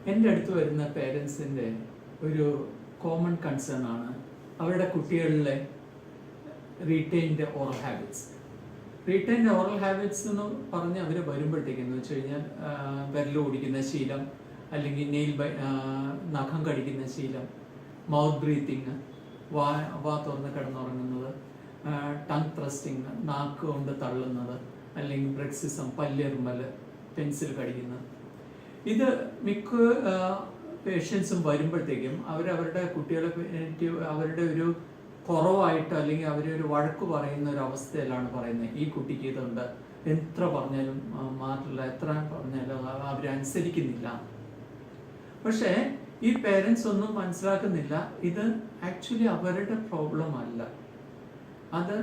എൻ്റെ അടുത്ത് വരുന്ന പേരൻസിൻ്റെ ഒരു കോമൺ കൺസേൺ ആണ് അവരുടെ കുട്ടികളിലെ retained oral habits. Retained oral habits എന്ന് പറഞ്ഞ് അവർ വരുമ്പോഴത്തേക്കെന്ന് വെച്ച് കഴിഞ്ഞാൽ വിരൽ ഓടിക്കുന്ന ശീലം, അല്ലെങ്കിൽ നഖം കടിക്കുന്ന ശീലം, മൗത്ത് ബ്രീത്തിങ്, വാ തുറന്ന് കിടന്നുറങ്ങുന്നത്, ടങ് ത്രസ്റ്റിങ്, നാക്ക് കൊണ്ട് തള്ളുന്നത്, അല്ലെങ്കിൽ ബ്രെക്സിസം, പല്ലെറുമ്പൽ, പെൻസിൽ കടിക്കുന്നത്. ഇത് മിക്ക പേഷ്യൻസും വരുമ്പോഴത്തേക്കും അവരവരുടെ കുട്ടികളെ അവരുടെ ഒരു കുറവായിട്ട് അല്ലെങ്കിൽ അവരൊരു വഴക്ക് പറയുന്ന ഒരു അവസ്ഥയിലാണ് പറയുന്നത്. ഈ കുട്ടിക്ക് ഇതുണ്ട്, എത്ര പറഞ്ഞാലും മാറില്ല, എത്ര പറഞ്ഞാലും അവരനുസരിക്കുന്നില്ല. പക്ഷേ ഈ പേരൻസ് ഒന്നും മനസ്സിലാക്കുന്നില്ല, ഇത് ആക്ച്വലി അവരുടെ പ്രോബ്ലം അല്ല, അത്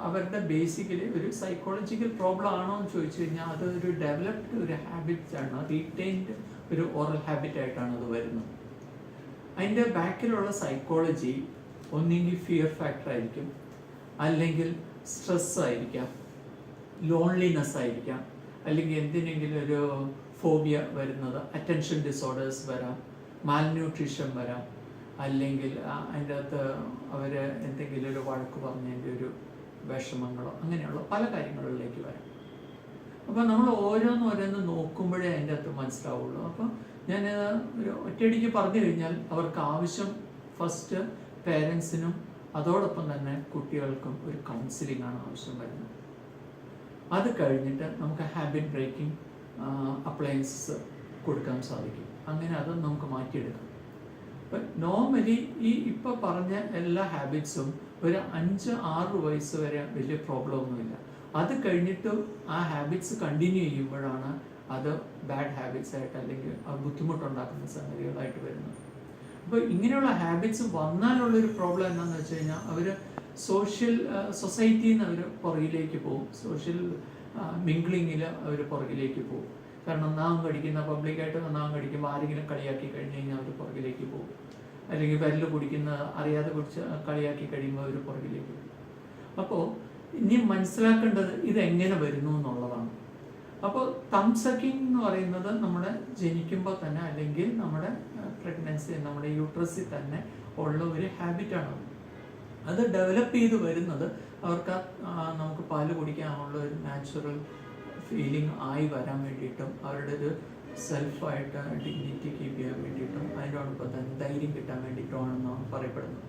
അവരുടെ ബേസിക്കലി ഒരു സൈക്കോളജിക്കൽ പ്രോബ്ലം ആണോ എന്ന് ചോദിച്ചു കഴിഞ്ഞാൽ അത് ഒരു ഡെവലപ്ഡ് ഒരു ഹാബിറ്റ്സ് ആണ്, റീറ്റെയിൻഡ് ഒരു ഓറൽ ഹാബിറ്റ് ആയിട്ടാണ് അത് വരുന്നത്. അതിൻ്റെ ബാക്കിലുള്ള സൈക്കോളജി ഒന്നെങ്കിൽ ഫിയർ ഫാക്ടർ ആയിരിക്കും, അല്ലെങ്കിൽ സ്ട്രെസ് ആയിരിക്കാം, ലോൺലിനെസ് ആയിരിക്കാം, അല്ലെങ്കിൽ എന്തിനെങ്കിലും ഒരു ഫോബിയ വരുന്നത്, അറ്റൻഷൻ ഡിസോർഡേഴ്സ് വരാം, മാൽന്യൂട്രീഷൻ വരാം, അല്ലെങ്കിൽ അതിൻ്റെ അകത്ത് അവർ എന്തെങ്കിലും ഒരു വഴക്ക് പറഞ്ഞതിൻ്റെ ഒരു വിഷമങ്ങളോ അങ്ങനെയുള്ള പല കാര്യങ്ങളിലേക്ക് വരാം. അപ്പോൾ നമ്മൾ ഓരോന്നോരോന്ന് നോക്കുമ്പോഴേ അതിൻ്റെ അകത്ത് മനസ്സിലാവുള്ളൂ. അപ്പോൾ ഞാൻ ഒരു ഒറ്റയടിക്ക് പറഞ്ഞു കഴിഞ്ഞാൽ അവർക്ക് ആവശ്യം ഫസ്റ്റ് പേരൻസിനും അതോടൊപ്പം തന്നെ കുട്ടികൾക്കും ഒരു കൗൺസിലിംഗ് ആണ് ആവശ്യം വരുന്നത്. അത് കഴിഞ്ഞിട്ട് നമുക്ക് ഹാബിറ്റ് ബ്രേക്കിംഗ് അപ്ലയൻസസ് കൊടുക്കാൻ സാധിക്കും. അങ്ങനെ അത് നമുക്ക് മാറ്റിയെടുക്കാം. അപ്പം നോർമലി ഈ ഇപ്പോൾ പറഞ്ഞ എല്ലാ ഹാബിറ്റ്സും ഒരു 5-6 വയസ്സ് വരെ വലിയ പ്രോബ്ലം ഒന്നുമില്ല. അത് കഴിഞ്ഞിട്ട് ആ ഹാബിറ്റ്സ് കണ്ടിന്യൂ ചെയ്യുമ്പോഴാണ് അത് ബാഡ് ഹാബിറ്റ്സ് ആയിട്ട് അല്ലെങ്കിൽ ബുദ്ധിമുട്ടുണ്ടാക്കുന്ന സംഗതികളായിട്ട് വരുന്നത്. അപ്പോൾ ഇങ്ങനെയുള്ള ഹാബിറ്റ്സ് വന്നാലുള്ളൊരു പ്രോബ്ലം എന്താണെന്ന് വെച്ച് കഴിഞ്ഞാൽ അവർ സൊസൈറ്റിയിൽ നിന്ന് അവർ പുറകിലേക്ക് പോകും, സോഷ്യൽ മിംഗ്ലിങ്ങിൽ അവർ പുറകിലേക്ക് പോകും. കാരണം പബ്ലിക്കായിട്ട് നാം കടിക്കുമ്പോൾ ആരെങ്കിലും കളിയാക്കി കഴിഞ്ഞ് കഴിഞ്ഞാൽ അവർ പുറകിലേക്ക് പോകും, അല്ലെങ്കിൽ വിരൽ കുടിക്കുന്ന അറിയാതെ കുടിച്ച് കളിയാക്കി കഴിയുമ്പോൾ അവർ പുറകിലേക്ക് പോകും. അപ്പോൾ ഇനി മനസ്സിലാക്കേണ്ടത് ഇതെങ്ങനെ വരുന്നു എന്നുള്ളതാണ്. അപ്പോൾ തം സക്കിങ് എന്ന് പറയുന്നത് നമ്മുടെ ജനിക്കുമ്പോൾ തന്നെ അല്ലെങ്കിൽ നമ്മുടെ പ്രഗ്നൻസി നമ്മുടെ യൂട്രസിൽ തന്നെ ഉള്ള ഒരു ഹാബിറ്റാണ്. അത് ഡെവലപ്പ് ചെയ്ത് വരുന്നത് അവർക്ക് നമുക്ക് പാല് കുടിക്കാനുള്ള ഒരു നാച്ചുറൽ ഫീലിംഗ് ആയി വരാൻ വേണ്ടിയിട്ടും അവരുടെ ഒരു സെൽഫായിട്ട് ഡിഗ്നിറ്റി കീപ്പ് ചെയ്യാൻ വേണ്ടിയിട്ടും അതിനോടൊപ്പം തന്നെ ധൈര്യം കിട്ടാൻ വേണ്ടിയിട്ടുമാണെന്നാണ് പറയപ്പെടുന്നത്.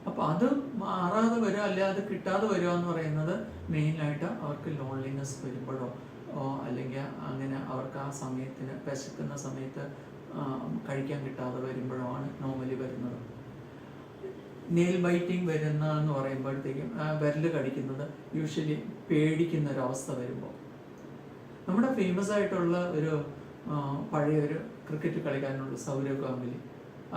അപ്പോൾ അത് മാറാതെ വരിക അല്ലെ അത് കിട്ടാതെ വരിക എന്ന് പറയുന്നത് മെയിനായിട്ട് അവർക്ക് ലോൺലിനെസ് വരുമ്പോഴോ അല്ലെങ്കിൽ അങ്ങനെ അവർക്ക് ആ സമയത്തിന് വിശക്കുന്ന സമയത്ത് കഴിക്കാൻ കിട്ടാതെ വരുമ്പോഴോ ആണ് നോർമലി വരുന്നത്. നെയിൽ ബൈറ്റിംഗ് വരുന്നതെന്ന് പറയുമ്പോഴത്തേക്കും വിരൽ കടിക്കുന്നത് യൂഷ്വലി പേടിക്കുന്ന ഒരവസ്ഥ വരുമ്പോൾ. നമ്മുടെ ഫേമസ് ആയിട്ടുള്ള ഒരു പഴയൊരു ക്രിക്കറ്റ് കളിക്കാനുള്ള സൗരവ് ഗാംഗുലി,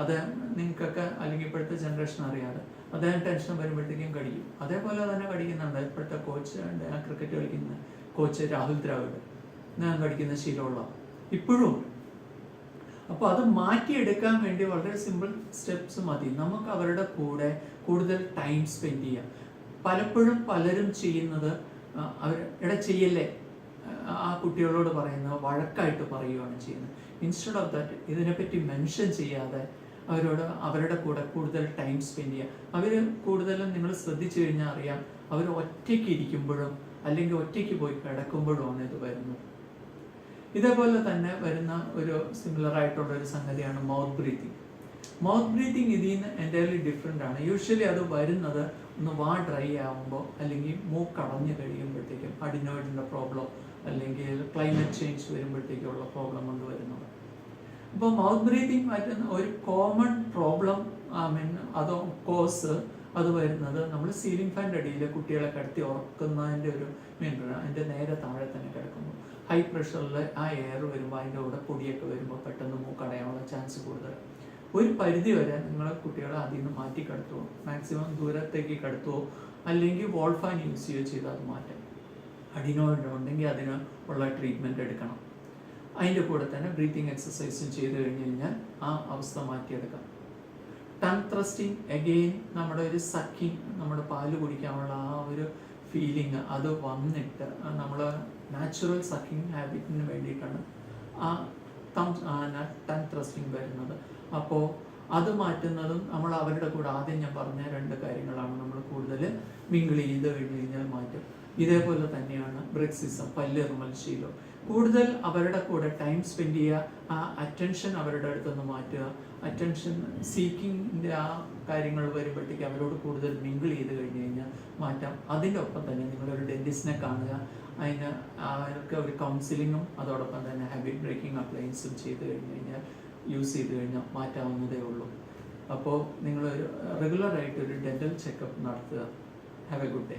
അത് നിങ്ങൾക്കൊക്കെ അല്ലെങ്കിൽ ഇപ്പോഴത്തെ ജനറേഷൻ അറിയാതെ അദ്ദേഹം ടെൻഷൻ വരുമ്പോഴത്തേക്കും കടിക്കും. അതേപോലെ തന്നെ കടിക്കുന്നുണ്ട് ഇപ്പോഴത്തെ കോച്ച്, ക്രിക്കറ്റ് കളിക്കുന്ന കോച്ച് രാഹുൽ ദ്രാവിഡ്, ഞാൻ കടിക്കുന്ന ശീലമുള്ള ഇപ്പോഴും. അപ്പോൾ അത് മാറ്റിയെടുക്കാൻ വേണ്ടി വളരെ സിമ്പിൾ സ്റ്റെപ്സ് മതി. നമുക്ക് അവരുടെ കൂടെ കൂടുതൽ ടൈം സ്പെൻഡ് ചെയ്യാം. പലപ്പോഴും പലരും ചെയ്യുന്നത് അവർ ചെയ്യല്ലേ ആ കുട്ടികളോട് പറയുന്നത് വഴക്കായിട്ട് പറയുകയാണ് ചെയ്യുന്നത്. ഇൻസ്റ്റെഡ് ഓഫ് ദാറ്റ് ഇതിനെപ്പറ്റി മെൻഷൻ ചെയ്യാതെ അവരുടെ കൂടെ കൂടുതൽ ടൈം സ്പെൻഡ് ചെയ്യുക. അവർ കൂടുതലും നിങ്ങൾ ശ്രദ്ധിച്ചു കഴിഞ്ഞാൽ അറിയാം, അവർ ഒറ്റയ്ക്ക് ഇരിക്കുമ്പോഴും അല്ലെങ്കിൽ ഒറ്റയ്ക്ക് പോയി കിടക്കുമ്പോഴുമാണ് ഇത് വരുന്നത്. ഇതേപോലെ തന്നെ വരുന്ന ഒരു സിമിലർ ആയിട്ടുള്ള ഒരു സംഗതിയാണ് മൗത്ത് ബ്രീത്തിങ്. മൗത്ത് ബ്രീത്തിങ് ഇതിൽ നിന്ന് എൻ്റയർലി ഡിഫറെൻ്റ് ആണ്. യൂഷ്വലി അത് വരുന്നത് ഒന്ന് വാ ഡ്രൈ ആകുമ്പോൾ അല്ലെങ്കിൽ മൂക്കടഞ്ഞു കഴിയുമ്പോഴത്തേക്കും അഡിനോയിഡിൻ്റെ പ്രോബ്ലം അല്ലെങ്കിൽ ക്ലൈമറ്റ് ചേഞ്ച് വരുമ്പോഴത്തേക്കുള്ള പ്രോബ്ലം കൊണ്ട് വരുന്നത്. അപ്പോൾ മൗത്ത് ബ്രീത്തിങ് മാറ്റുന്ന ഒരു കോമൺ പ്രോബ്ലം അതോ കോസ് അത് വരുന്നത് നമ്മൾ സീലിംഗ് ഫാൻ്റെ അടിയിൽ കുട്ടികളെ കിടത്തി ഉറക്കുന്നതിൻ്റെ ഒരു അതിൻ്റെ നേരെ താഴെ തന്നെ കിടക്കുമ്പോൾ ഹൈ പ്രഷറിൽ ആ എയർ വരുമ്പോൾ അതിൻ്റെ കൂടെ പൊടിയൊക്കെ വരുമ്പോൾ പെട്ടെന്ന് മൂക്കടയാനുള്ള ചാൻസ് കൂടുതൽ. ഒരു പരിധി വരെ നിങ്ങൾ കുട്ടികളെ അതിൽ നിന്ന് മാറ്റി കിടത്തുമോ, മാക്സിമം ദൂരത്തേക്ക് കിടത്തുമോ അല്ലെങ്കിൽ വോൾ ഫാൻ യൂസ് ചെയ്യുകയോ ചെയ്ത് അത് മാറ്റാം. അഡിനോയിഡ് ഉണ്ടെങ്കിൽ അതിന് ഉള്ള ട്രീറ്റ്മെൻറ്റ് എടുക്കണം. അതിൻ്റെ കൂടെ തന്നെ ബ്രീത്തിങ് എക്സസൈസും ചെയ്ത് കഴിഞ്ഞ് കഴിഞ്ഞാൽ ആ അവസ്ഥ മാറ്റിയെടുക്കാം. ടങ് ത്രസ്റ്റിങ് അഗെയിൻ നമ്മുടെ ഒരു സക്കിങ്, നമ്മുടെ പാല് കുടിക്കാനുള്ള ആ ഒരു ഫീലിംഗ് അത് വന്നിട്ട് നമ്മൾ നാച്ചുറൽ സക്കിങ് ഹാബിറ്റിന് വേണ്ടിയിട്ടാണ്. ആ ടങ് ത്രസ്റ്റിംഗ് വരുന്നത്. അപ്പോൾ അത് മാറ്റുന്നതും നമ്മൾ അവരുടെ കൂടെ ആദ്യം ഞാൻ പറഞ്ഞ 2 കാര്യങ്ങളാണ് നമ്മൾ കൂടുതൽ മിങ്കിൾ ചെയ്ത് കഴിഞ്ഞ് കഴിഞ്ഞാൽ മാറ്റും. ഇതേപോലെ തന്നെയാണ് ബ്രെക്സിസം, പല്ലിറുമൽ ശീലം. കൂടുതൽ അവരുടെ കൂടെ ടൈം സ്പെൻഡ് ചെയ്യുക, ആ അറ്റൻഷൻ അവരുടെ അടുത്തുനിന്ന് മാറ്റുക. അറ്റൻഷൻ സീക്കിങ്ങിൻ്റെ ആ കാര്യങ്ങൾ വരുമ്പോഴത്തേക്ക് അവരോട് കൂടുതൽ മിങ്കിൾ ചെയ്ത് കഴിഞ്ഞ് കഴിഞ്ഞാൽ മാറ്റാം. അതിൻ്റെ ഒപ്പം തന്നെ നിങ്ങളൊരു ഡെൻറ്റിസ്റ്റിനെ കാണുക, അവർക്ക് ഒരു കൗൺസിലിങ്ങും അതോടൊപ്പം തന്നെ ഹാബിറ്റ് ബ്രേക്കിംഗ് അപ്ലയൻസും ചെയ്ത് കഴിഞ്ഞ് കഴിഞ്ഞാൽ യൂസ് ചെയ്ത് കഴിഞ്ഞാൽ മാറ്റാവുന്നതേ ഉള്ളൂ. അപ്പോൾ നിങ്ങൾ റെഗുലറായിട്ടൊരു ഡെൻ്റൽ ചെക്കപ്പ് നടത്തുക. Have A good day.